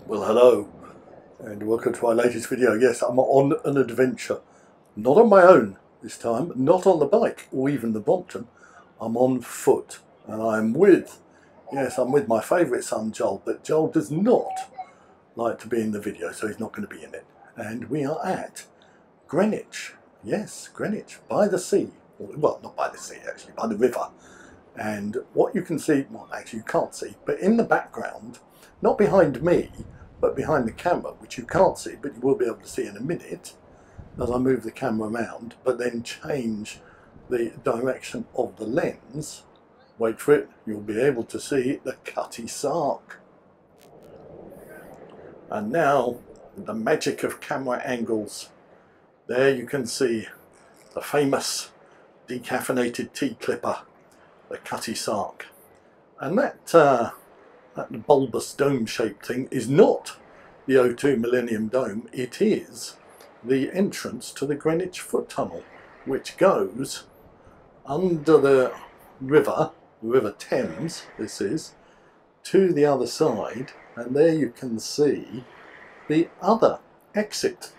Well, hello, and welcome to my latest video. Yes, I'm on an adventure. Not on my own this time, not on the bike or even the Brompton. I'm on foot, and I'm with my favourite son, Joel, but Joel does not like to be in the video, so he's not going to be in it. And we are at Greenwich. Yes, Greenwich, by the sea. Well, not by the sea, actually, by the river. And what you can see, well, actually you can't see, but in the background, not behind me, but behind the camera, which you can't see, but you will be able to see in a minute, as I move the camera around, but then change the direction of the lens. Wait for it, you'll be able to see the Cutty Sark. And now, the magic of camera angles. There you can see the famous decaffeinated tea clipper, the Cutty Sark. And that bulbous dome-shaped thing is not the O2 Millennium Dome. It is the entrance to the Greenwich Foot Tunnel, which goes under the river Thames, this is, to the other side, and there you can see the other exit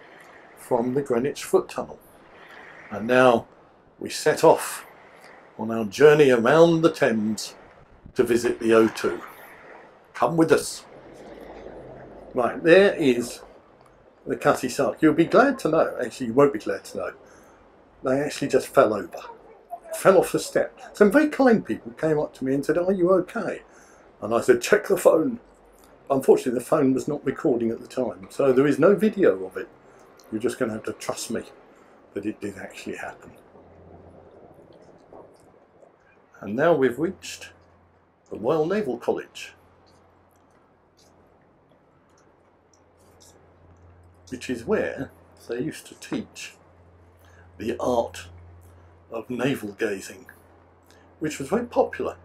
from the Greenwich Foot Tunnel. And now we set off on our journey around the Thames to visit the O2. Come with us. Right, there is the Cutty Sark. You'll be glad to know, actually you won't be glad to know, they actually just fell over. Fell off the step. Some very kind people came up to me and said, "Are you okay?" And I said, "Check the phone." Unfortunately the phone was not recording at the time, so there is no video of it. You're just going to have to trust me that it did actually happen. And now we've reached the Royal Naval College, which is where they used to teach the art of navel gazing, which was very popular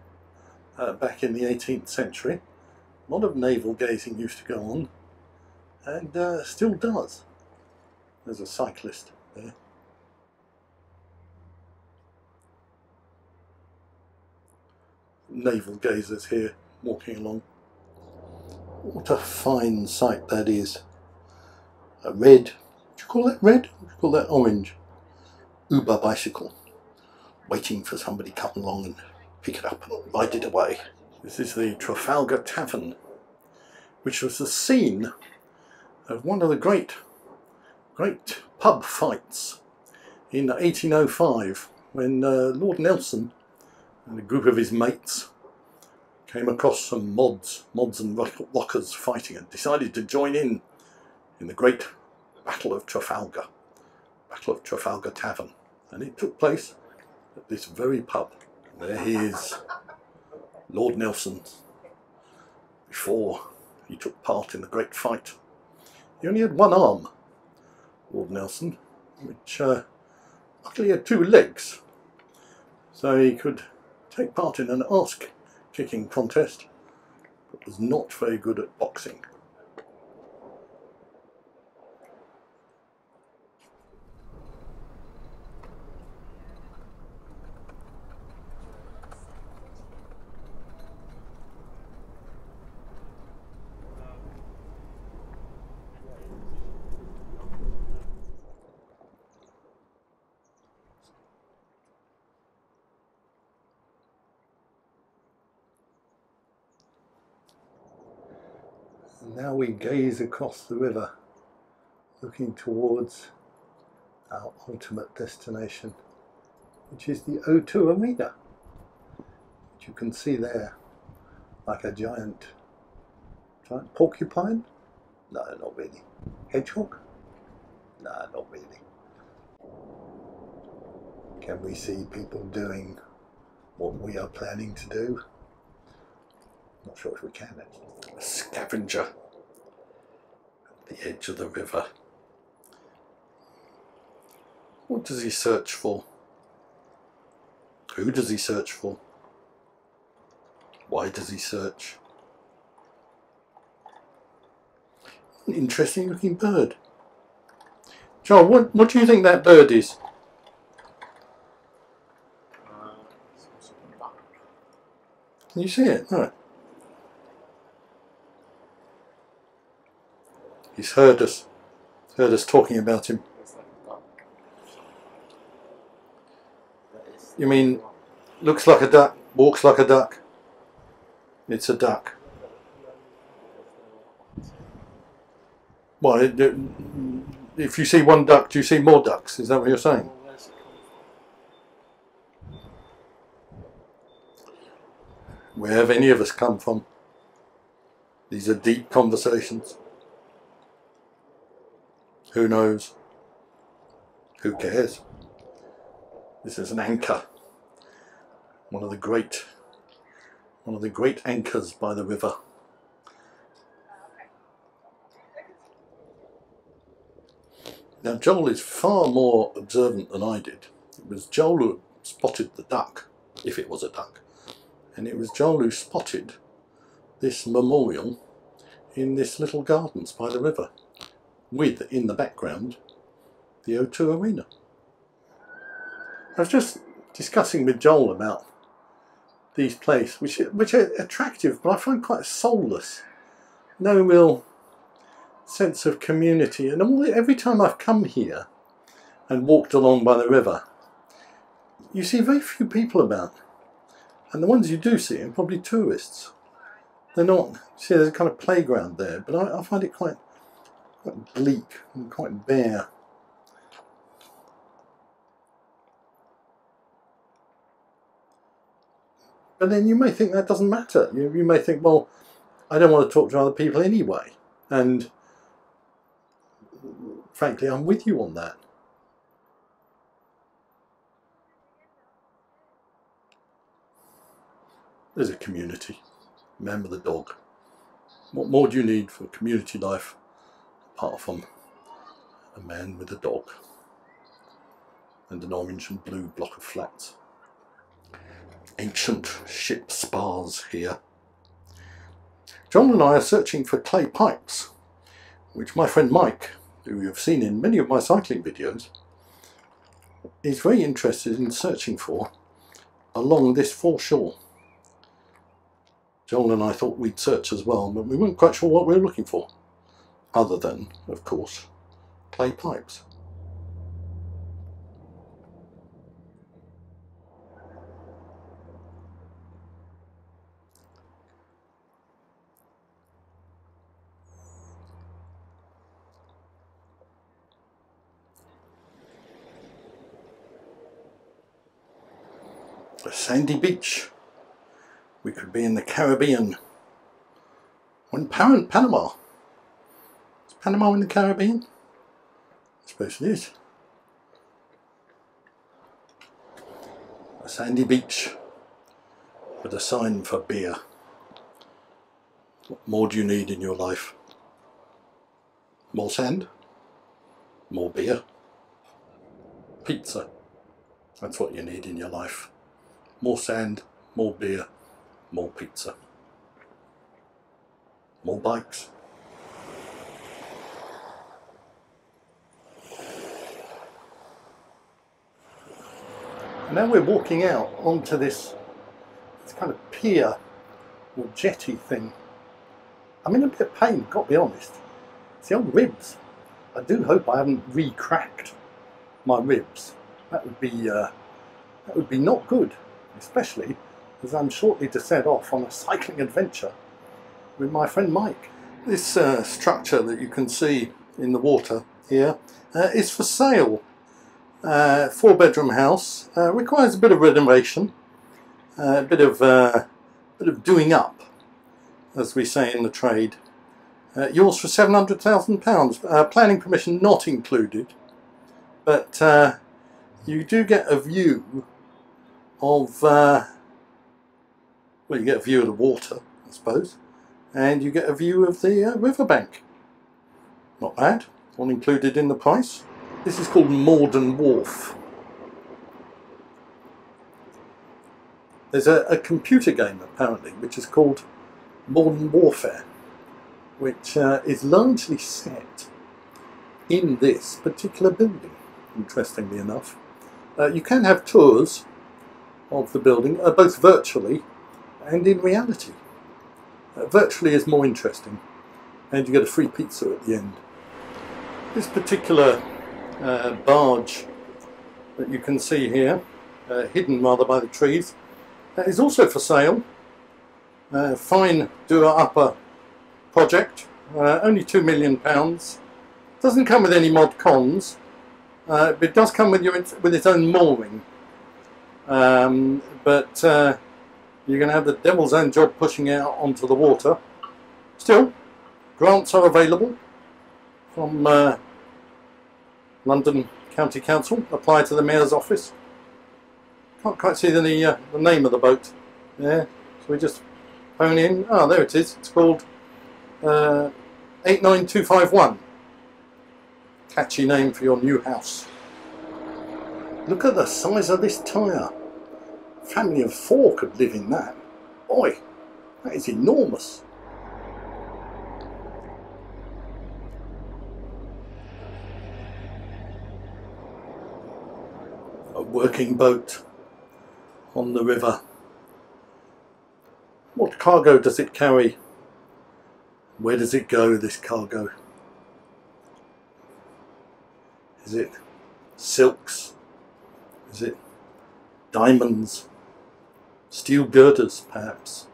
back in the 18th century. A lot of navel gazing used to go on, and still does. There's a cyclist there. Navel gazers here walking along. What a fine sight that is. A red, would you call that red? Would you call that orange? Uber bicycle, waiting for somebody to come along and pick it up and ride it away. This is the Trafalgar Tavern, which was the scene of one of the great pub fights in 1805, when Lord Nelson and a group of his mates came across some mods and rockers fighting and decided to join in the great Battle of Trafalgar Tavern. And it took place at this very pub. There he is, Lord Nelson, before he took part in the great fight. He only had one arm, Lord Nelson, which luckily had two legs, so he could take part in an arse-kicking contest, but was not very good at boxing. And now we gaze across the river, looking towards our ultimate destination, which is the O2 Arena, which you can see there, like a giant porcupine? No, not really. Hedgehog? No, not really. Can we see people doing what we are planning to do? Not sure if we can actually. A scavenger at the edge of the river. What does he search for? Who does he search for? Why does he search? An interesting looking bird. Joel, what do you think that bird is? Can you see it? Right. He's heard us talking about him. You mean, looks like a duck, walks like a duck? It's a duck. Well, if you see one duck, do you see more ducks? Is that what you're saying? Where have any of us come from? These are deep conversations. Who knows? Who cares? This is an anchor. One of the great anchors by the river. Now Joel is far more observant than I did. It was Joel who spotted the duck, if it was a duck. And it was Joel who spotted this memorial in this little gardens by the river, with, in the background, the O2 Arena. I was just discussing with Joel about these places, which are attractive, but I find quite soulless. No real sense of community. And every time I've come here and walked along by the river, you see very few people about. And the ones you do see are probably tourists. They're not, see, there's a kind of playground there, but I find it quite bleak and quite bare. But then you may think that doesn't matter. You may think, well, I don't want to talk to other people anyway. And frankly, I'm with you on that. There's a community. Man with a dog. What more do you need for community life apart from a man with a dog and an orange and blue block of flats? Ancient ship spars here. John and I are searching for clay pipes, which my friend Mike, who you have seen in many of my cycling videos, is very interested in searching for along this foreshore. Joel and I thought we'd search as well, but we weren't quite sure what we were looking for, other than, of course, clay pipes. A sandy beach. We could be in the Caribbean. Or in Panama. Is Panama in the Caribbean? I suppose it is. A sandy beach with a sign for beer. What more do you need in your life? More sand? More beer? Pizza. That's what you need in your life. More sand, more beer, more pizza. More bikes. Now we're walking out onto this kind of pier or jetty thing. I'm in a bit of pain, got to be honest. It's the old ribs. I do hope I haven't re-cracked my ribs. That would be not good, especially as I'm shortly to set off on a cycling adventure with my friend Mike. This structure that you can see in the water here is for sale. 4-bedroom house, requires a bit of renovation, a bit of doing up, as we say in the trade. Yours for £700,000, planning permission not included, but you do get a view of, well, you get a view of the water, I suppose, and you get a view of the riverbank. Not bad, all included in the price. This is called Morden Wharf. There's a computer game apparently which is called Modern Warfare, which is largely set in this particular building, interestingly enough. You can have tours of the building, both virtually and in reality. Virtually is more interesting, and you get a free pizza at the end. This particular barge that you can see here, hidden rather by the trees, is also for sale. Fine doer-upper project, only £2 million. Doesn't come with any mod cons, but it does come with its own mooring. But you're going to have the devil's own job pushing it out onto the water. Still, grants are available from London County Council. Apply to the Mayor's office. Can't quite see the name of the boat there, so we just phone in. Ah, there it is. It's called 89251. Catchy name for your new house. Look at the size of this tyre. A family of 4 could live in that. Boy, that is enormous. A working boat on the river. What cargo does it carry? Where does it go, this cargo? Is it silks? Is it diamonds? Steel girders, perhaps?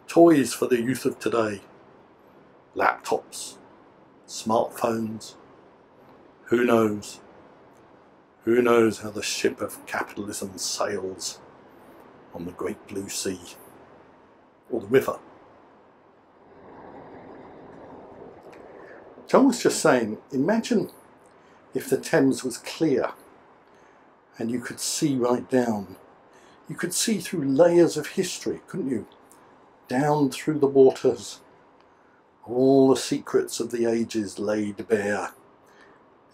Toys for the youth of today? Laptops? Smartphones? Who knows? Who knows how the ship of capitalism sails on the great blue sea or the river? John was just saying, imagine if the Thames was clear and you could see right down. You could see through layers of history, couldn't you? Down through the waters, all the secrets of the ages laid bare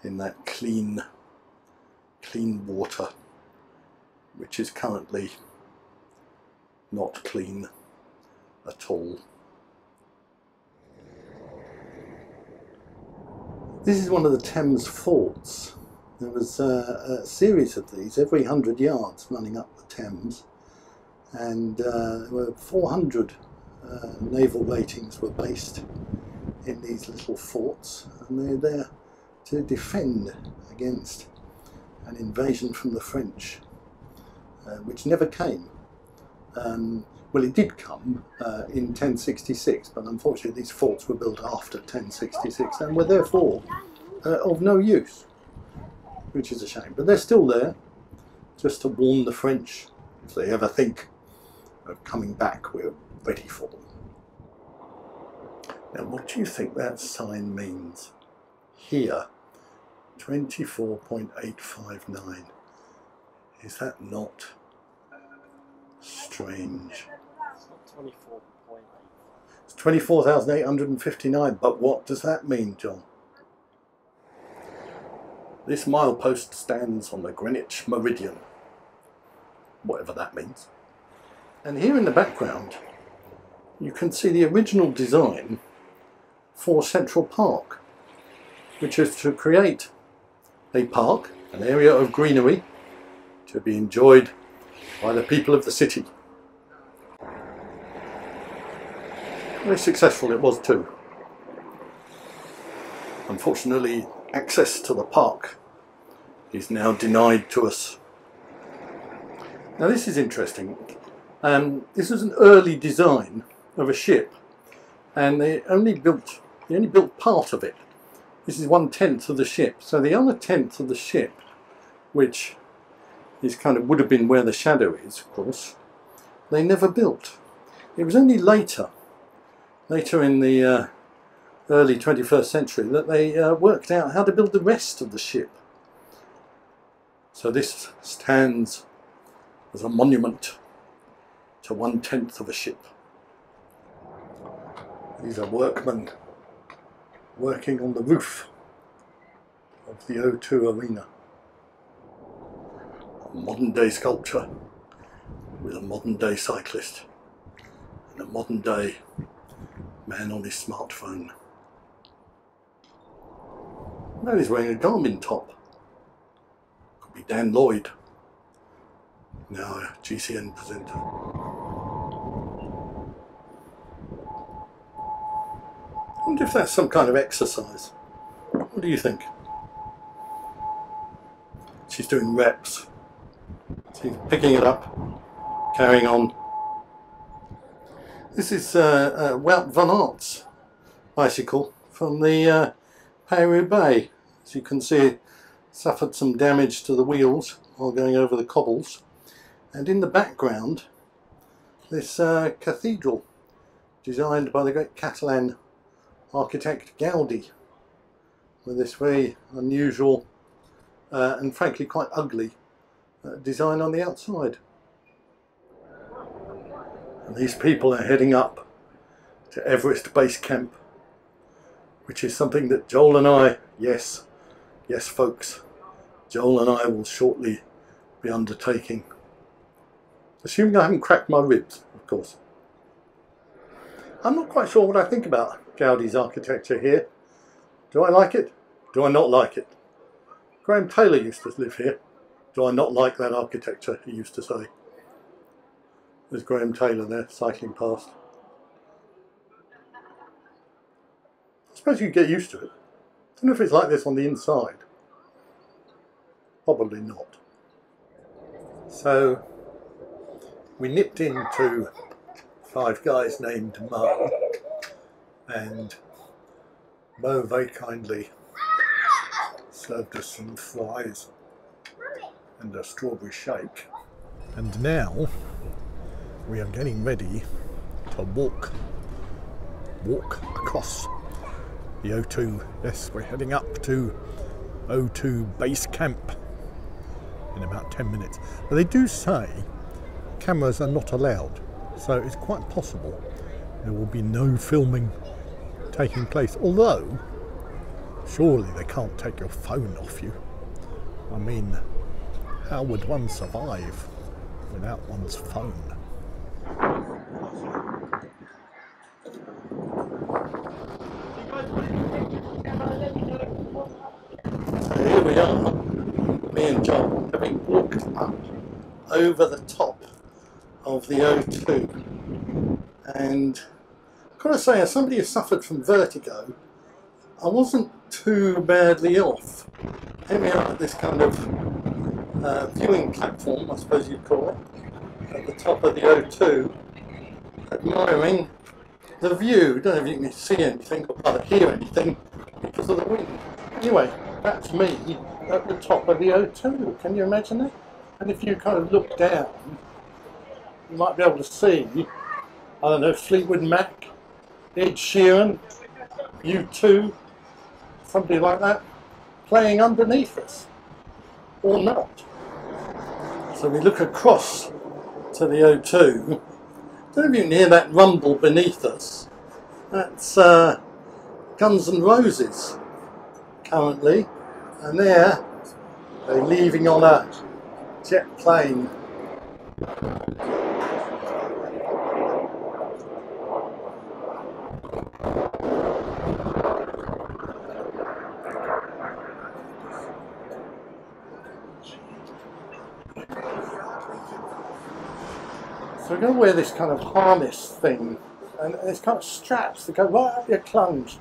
in that clean water, which is currently not clean at all. This is one of the Thames forts. There was a series of these every 100 yards running up the Thames, and there were 400 naval ratings were based in these little forts, and they're there to defend against an invasion from the French, which never came. Well, it did come in 1066, but unfortunately these forts were built after 1066 and were therefore of no use, which is a shame. But they're still there, just to warn the French. If they ever think of coming back, we're ready for them. Now, what do you think that sign means? Here, 24.859. Is that not strange? It's not 24.8. It's 24,859, but what does that mean, John? This milepost stands on the Greenwich Meridian, whatever that means. And here in the background, you can see the original design for Central Park, which is to create a park, an area of greenery, to be enjoyed by the people of the city. Very successful it was too. Unfortunately, access to the park is now denied to us. Now this is interesting. This was an early design of a ship, and they only built part of it. This is 1/10 of the ship. So the other 10th of the ship, which is kind of would have been where the shadow is, of course, they never built. It was only later in the early 21st century that they worked out how to build the rest of the ship. So this stands as a monument to 1/10 of a ship. These are workmen working on the roof of the O2 Arena. A modern day sculpture with a modern day cyclist and a modern day man on his smartphone. Now he's wearing a Garmin top. Could be Dan Lloyd, now a GCN presenter. I wonder if that's some kind of exercise. What do you think? She's doing reps. She's picking it up, carrying on. This is Wout van Aert's bicycle from the Peyre Bay. As you can see, it suffered some damage to the wheels while going over the cobbles. And in the background, this cathedral designed by the great Catalan architect Gaudi, with this very unusual and frankly quite ugly design on the outside. And these people are heading up to Everest Base Camp, which is something that Joel and I, yes folks, Joel and I will shortly be undertaking. Assuming I haven't cracked my ribs, of course. I'm not quite sure what I think about Gaudi's architecture here. Do I like it? Do I not like it? Graham Taylor used to live here. Do I not like that architecture, he used to say. There's Graham Taylor there, cycling past. I suppose you get used to it. I don't know if it's like this on the inside. Probably not. So, we nipped into Five Guys named Mo, and Mo very kindly served us some fries and a strawberry shake. And now we are getting ready to walk across the O2. Yes, we're heading up to O2 Base Camp in about 10 minutes. But they do say cameras are not allowed, so it's quite possible there will be no filming taking place, although surely they can't take your phone off you. I mean, how would one survive without one's phone? So here we are, me and John, having walked up over the top of the O2, and I've got to say, as somebody who suffered from vertigo, I wasn't too badly off. Here we are at this kind of viewing platform, I suppose you'd call it, at the top of the O2, admiring the view. Don't know if you can see anything or rather hear anything because of the wind. Anyway, that's me at the top of the O2. Can you imagine that? And if you kind of look down, you might be able to see, I don't know, Fleetwood Mac, Ed Sheeran, U2, somebody like that, playing underneath us, or not. So we look across to the O2. Don't know if you can hear that rumble beneath us. That's Guns N' Roses currently, and they're leaving on a jet plane. So we're going to wear this kind of harness thing, and it's kind of straps that go right up your clunge.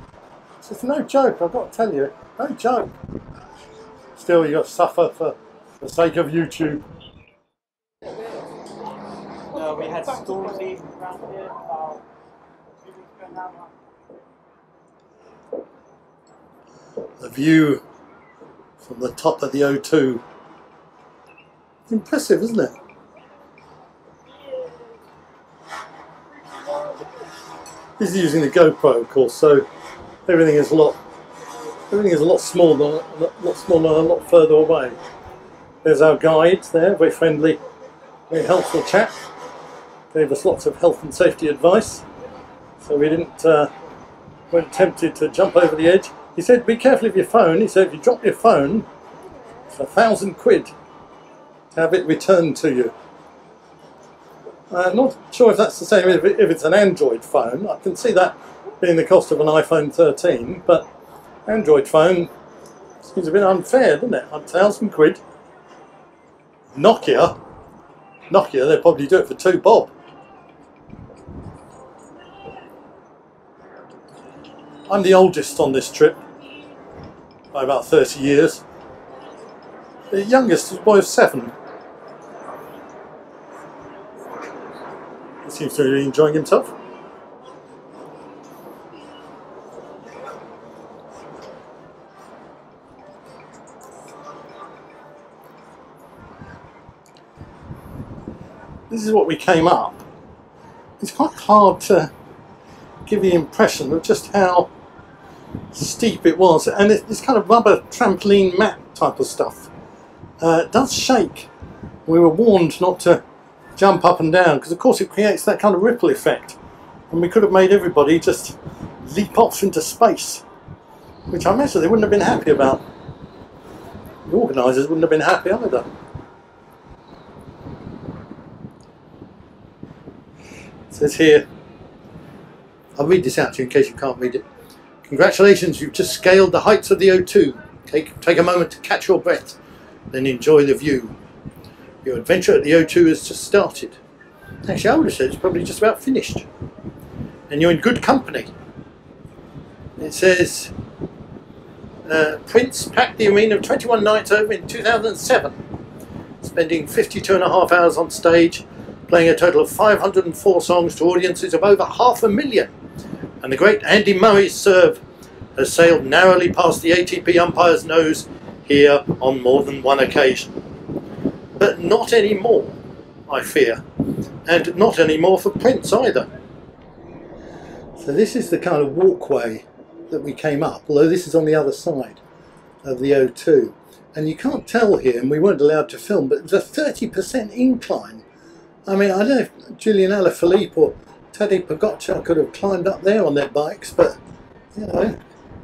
So it's no joke, I've got to tell you, no joke. Still, you've got to suffer for the sake of YouTube. No, we had storm leaving around here about 2 weeks ago now. The view from the top of the O2. Impressive, isn't it? This is using the GoPro, of course, so everything is a lot smaller, a lot further away. There's our guide there, very friendly, very helpful chap. Gave us lots of health and safety advice, so we weren't tempted to jump over the edge. He said, be careful of your phone. He said, if you drop your phone, it's £1,000 to have it returned to you. Not sure if that's the same if it's an Android phone. I can see that being the cost of an iPhone 13, but Android phone seems a bit unfair, doesn't it? £1,000. Nokia, they'll probably do it for £2 bob. I'm the oldest on this trip. by about 30 years. The youngest is a boy of 7. He seems to be really enjoying himself. This is what we came up. It's quite hard to give the impression of just how steep it was, and it's kind of rubber trampoline mat type of stuff. It does shake. We were warned not to jump up and down because of course it creates that kind of ripple effect, and we could have made everybody just leap off into space, which I imagine they wouldn't have been happy about. The organisers wouldn't have been happy either. It says here, I'll read this out to you in case you can't read it. Congratulations, you've just scaled the heights of the O2. Take a moment to catch your breath, then enjoy the view. Your adventure at the O2 has just started. Actually, I would have said it's probably just about finished. And you're in good company. It says, Prince packed the arena of 21 nights over in 2007, spending 52.5 hours on stage, playing a total of 504 songs to audiences of over 500,000. And the great Andy Murray's serve has sailed narrowly past the ATP umpire's nose here on more than one occasion. But not anymore, I fear. And not anymore for Prince either. So this is the kind of walkway that we came up, although this is on the other side of the O2. And you can't tell here, and we weren't allowed to film, but it was a 30% incline. I mean, I don't know if Julian Alaphilippe or Tadej Pogacar could have climbed up there on their bikes, but, you know,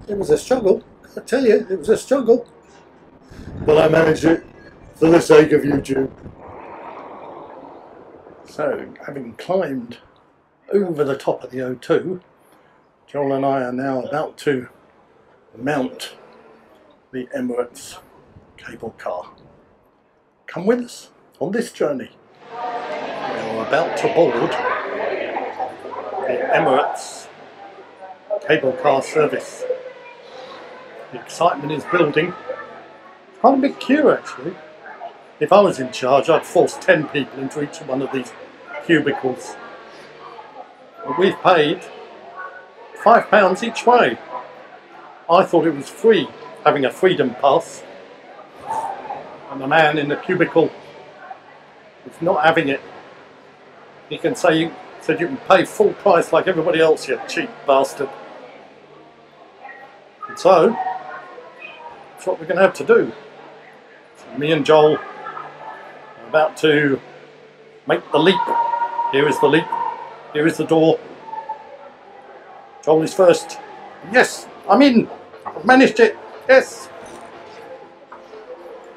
it was a struggle. I tell you, it was a struggle. But I managed it for the sake of YouTube. So, having climbed over the top of the O2, Joel and I are now about to mount the Emirates Cable Car. Come with us on this journey. We're about to board the Emirates Cable Car service. The excitement is building. It's quite a big queue actually. If I was in charge, I'd force 10 people into each one of these cubicles. But we've paid £5 each way. I thought it was free, having a freedom pass. And the man in the cubicle is not having it. He can say you can pay full price like everybody else, you cheap bastard. And so, that's what we're going to have to do. So me and Joel are about to make the leap. Here is the leap. Here is the door. Joel is first. Yes, I'm in. I've managed it. Yes.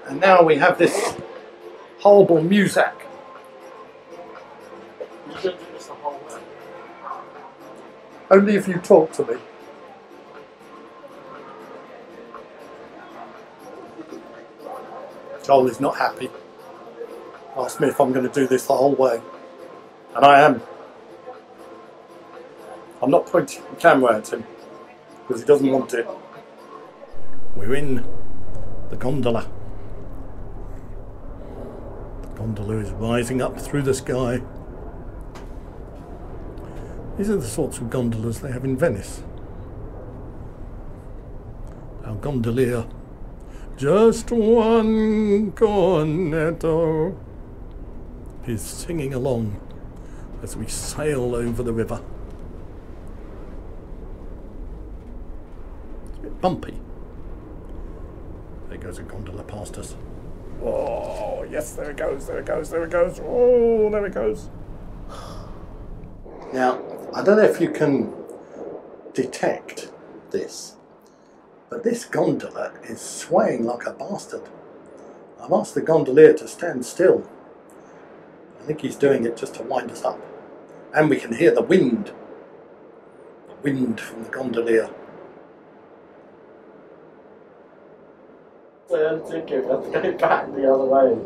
And now we have this horrible music. You should do this the whole way. Only if you talk to me. Joel is not happy. Asked me if I'm going to do this the whole way. And I am. I'm not pointing the camera at him because he doesn't want it. We're in the gondola. The gondola is rising up through the sky. These are the sorts of gondolas they have in Venice. Our gondolier, just one cornetto, is singing along as we sail over the river. It's a bit bumpy. There goes a gondola past us. Oh, yes, there it goes, there it goes, there it goes. Oh, there it goes. Now, I don't know if you can detect this, but this gondola is swaying like a bastard. I've asked the gondolier to stand still. I think he's doing it just to wind us up. And we can hear the wind. The wind from the gondolier. So I'm thinking, let's go back the other way.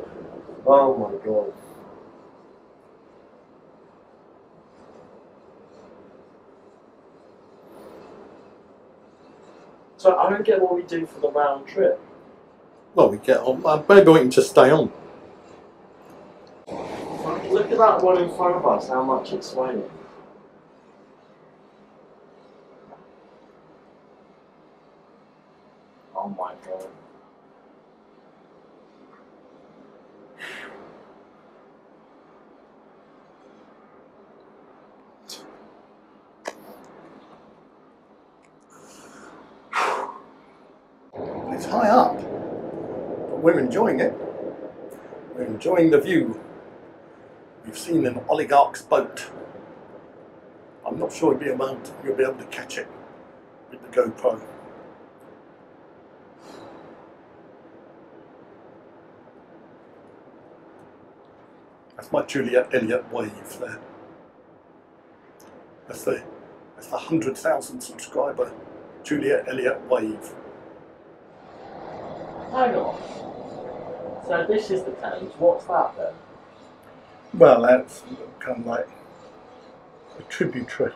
Oh my god. So I don't get what we do for the round trip. Well, we get on. Maybe we can just stay on. Look at that one in front of us, how much it's swaying. Oh my god. It's high up, but we're enjoying it. We're enjoying the view. We've seen an oligarch's boat. I'm not sure you'll be able to catch it with the GoPro. That's my Juliet Elliott wave there. That's the 100,000 subscriber Juliet Elliott wave. Hang on. So this is the Thames, what's that then? Well, that's kind of like a tributary.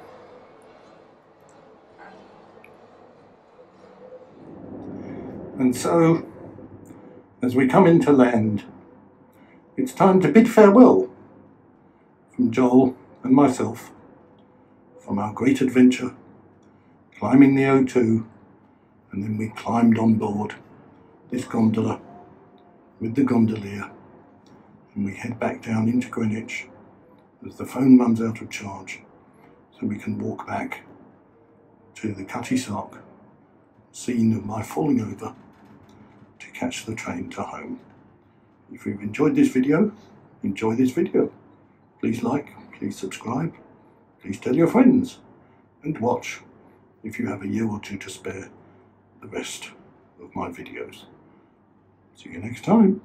And so, as we come into land, it's time to bid farewell from Joel and myself from our great adventure, climbing the O2, and then we climbed on board this gondola with the gondolier, and we head back down into Greenwich as the phone runs out of charge, so we can walk back to the Cutty Sark, scene of my falling over, to catch the train to home. If you've enjoyed this video, enjoy this video. Please like, please subscribe, please tell your friends, and watch, if you have a year or two to spare, the rest of my videos. See you next time.